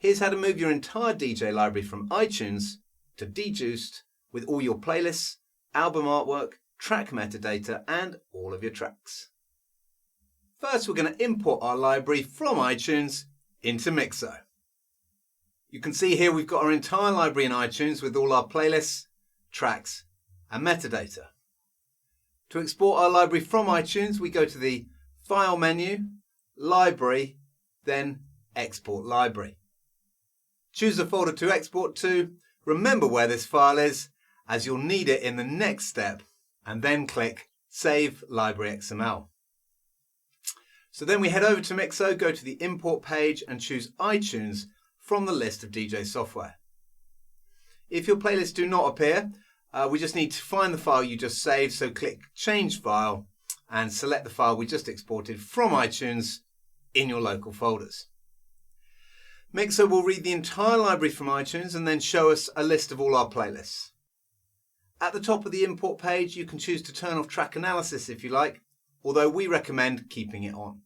Here's how to move your entire DJ library from iTunes to DJUCED with all your playlists, album artwork, track metadata and all of your tracks. First, we're going to import our library from iTunes into MIXO. You can see here we've got our entire library in iTunes with all our playlists, tracks and metadata. To export our library from iTunes, we go to the File menu, Library, then Export Library. Choose a folder to export to, remember where this file is, as you'll need it in the next step, and then click Save Library XML. So then we head over to MIXO, go to the Import page and choose iTunes from the list of DJ software. If your playlists do not appear, we just need to find the file you just saved, so click Change File and select the file we just exported from iTunes in your local folders. MIXO will read the entire library from iTunes and then show us a list of all our playlists. At the top of the import page, you can choose to turn off track analysis if you like, although we recommend keeping it on.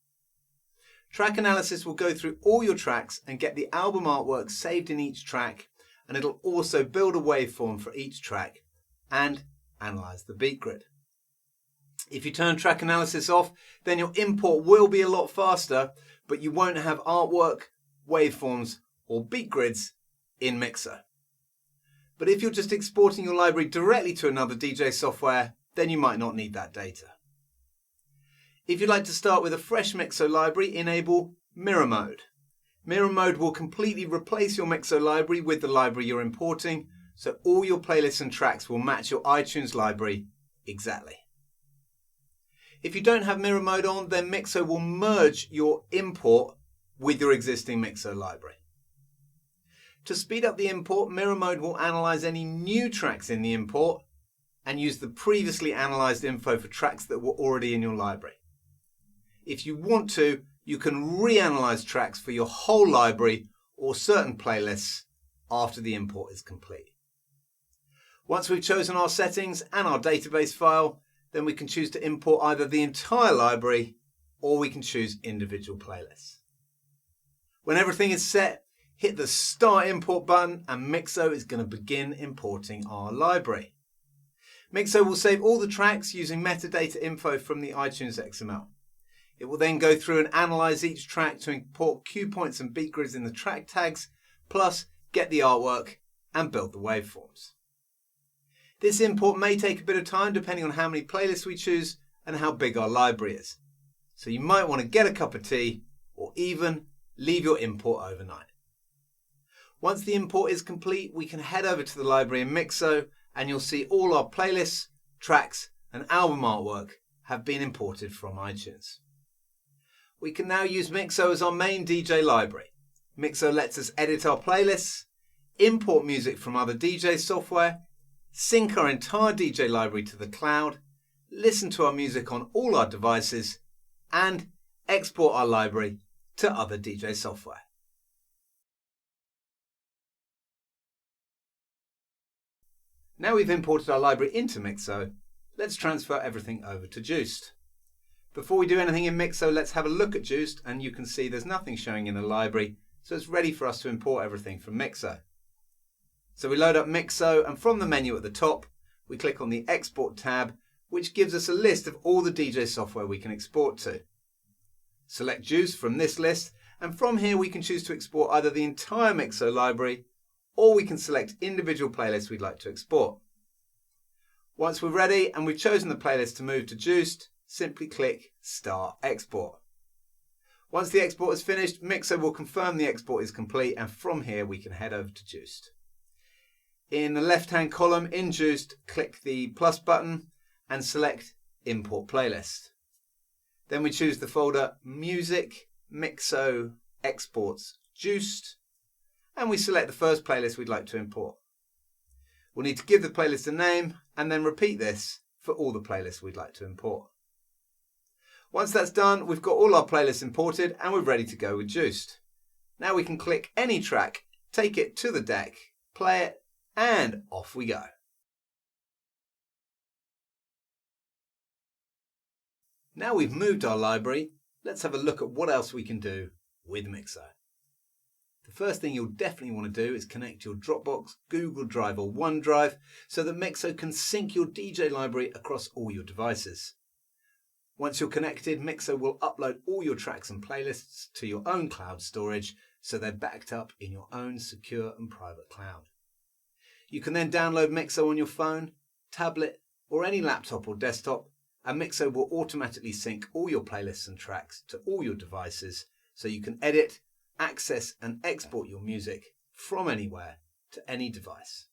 Track analysis will go through all your tracks and get the album artwork saved in each track, and it'll also build a waveform for each track and analyze the beat grid. If you turn track analysis off, then your import will be a lot faster, but you won't have artwork, waveforms or beat grids in MIXO. But if you're just exporting your library directly to another DJ software, then you might not need that data. If you'd like to start with a fresh MIXO library, enable Mirror Mode. Mirror Mode will completely replace your MIXO library with the library you're importing, so all your playlists and tracks will match your iTunes library exactly. If you don't have Mirror Mode on, then MIXO will merge your import with your existing MIXO library. To speed up the import, Mirror Mode will analyze any new tracks in the import and use the previously analyzed info for tracks that were already in your library. If you want to, you can reanalyze tracks for your whole library or certain playlists after the import is complete. Once we've chosen our settings and our database file, then we can choose to import either the entire library or we can choose individual playlists. When everything is set, hit the Start Import button and MIXO is going to begin importing our library. MIXO will save all the tracks using metadata info from the iTunes XML. It will then go through and analyze each track to import cue points and beat grids in the track tags, plus get the artwork and build the waveforms. This import may take a bit of time depending on how many playlists we choose and how big our library is. So you might want to get a cup of tea or even leave your import overnight. Once the import is complete, we can head over to the library in MIXO and you'll see all our playlists, tracks and album artwork have been imported from iTunes. We can now use MIXO as our main DJ library. MIXO lets us edit our playlists, import music from other DJ software, sync our entire DJ library to the cloud, listen to our music on all our devices, and export our library to other DJ software. Now we've imported our library into MIXO, let's transfer everything over to DJUCED. Before we do anything in MIXO, let's have a look at DJUCED, and you can see there's nothing showing in the library, so it's ready for us to import everything from MIXO. So we load up MIXO, and from the menu at the top, we click on the Export tab, which gives us a list of all the DJ software we can export to. Select DJUCED from this list, and from here we can choose to export either the entire MIXO library, or we can select individual playlists we'd like to export. Once we're ready and we've chosen the playlist to move to DJUCED, simply click Start Export. Once the export is finished, MIXO will confirm the export is complete, and from here we can head over to DJUCED. In the left-hand column in DJUCED, click the plus button and select Import Playlist. Then we choose the folder Music, MIXO, Exports, DJUCED, and we select the first playlist we'd like to import. We'll need to give the playlist a name and then repeat this for all the playlists we'd like to import. Once that's done, we've got all our playlists imported and we're ready to go with DJUCED. Now we can click any track, take it to the deck, play it, and off we go. Now we've moved our library, let's have a look at what else we can do with MIXO. The first thing you'll definitely want to do is connect your Dropbox, Google Drive or OneDrive so that MIXO can sync your DJ library across all your devices. Once you're connected, MIXO will upload all your tracks and playlists to your own cloud storage so they're backed up in your own secure and private cloud. You can then download MIXO on your phone, tablet or any laptop or desktop, and MIXO will automatically sync all your playlists and tracks to all your devices so you can edit, access and export your music from anywhere to any device.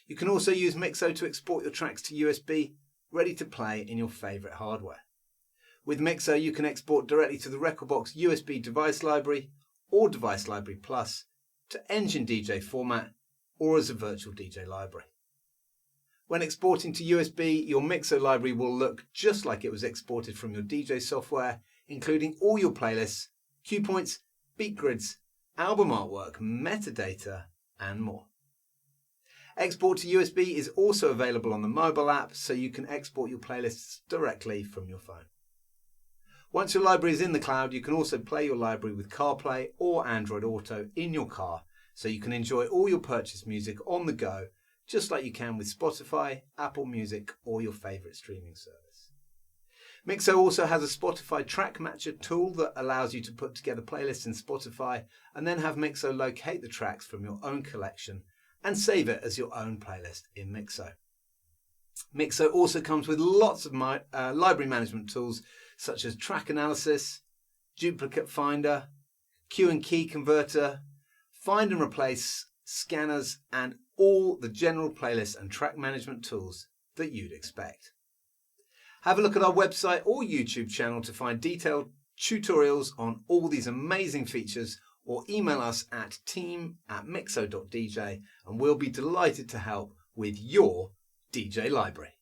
You can also use MIXO to export your tracks to USB, ready to play in your favourite hardware. With MIXO you can export directly to the rekordbox USB device library or Device Library Plus, to Engine DJ format or as a virtual DJ library. When exporting to USB, your MIXO library will look just like it was exported from your DJ software, including all your playlists, cue points, beat grids, album artwork, metadata and more. Export to USB is also available on the mobile app, so you can export your playlists directly from your phone. Once your library is in the cloud, you can also play your library with CarPlay or Android Auto in your car, so you can enjoy all your purchased music on the go, just like you can with Spotify, Apple Music or your favourite streaming service. MIXO also has a Spotify track matcher tool that allows you to put together playlists in Spotify and then have MIXO locate the tracks from your own collection and save it as your own playlist in MIXO. MIXO also comes with lots of library management tools such as track analysis, duplicate finder, cue and key converter, find and replace, scanners and all the general playlist and track management tools that you'd expect. Have a look at our website or YouTube channel to find detailed tutorials on all these amazing features, or email us at team@mixo.dj and we'll be delighted to help with your DJ library.